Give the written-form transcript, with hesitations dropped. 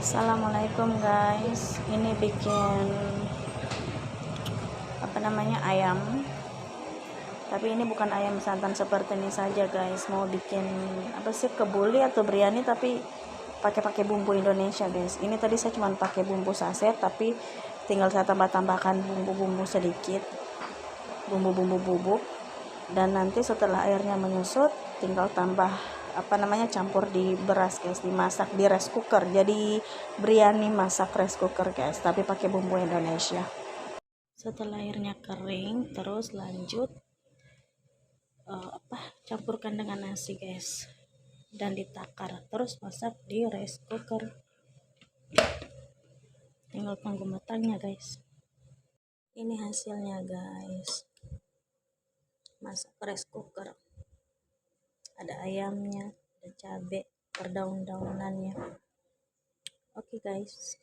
Assalamualaikum guys, ini bikin ayam, tapi ini bukan ayam santan seperti ini saja guys. Mau bikin kebuli atau biryani tapi pakai bumbu Indonesia guys. Ini tadi saya cuma pakai bumbu saset, tapi tinggal saya tambahkan bumbu-bumbu sedikit, bumbu-bumbu bubuk, dan nanti setelah airnya menyusut tinggal tambah campur di beras guys, dimasak di rice cooker. Jadi biryani masak rice cooker guys, tapi pakai bumbu Indonesia. Setelah airnya kering, terus lanjut campurkan dengan nasi guys, dan ditakar, terus masak di rice cooker. Tinggal tunggu matangnya guys. Ini hasilnya guys, masak rice cooker. Ada ayamnya, ada cabai, perdaun-daunannya. Oke guys.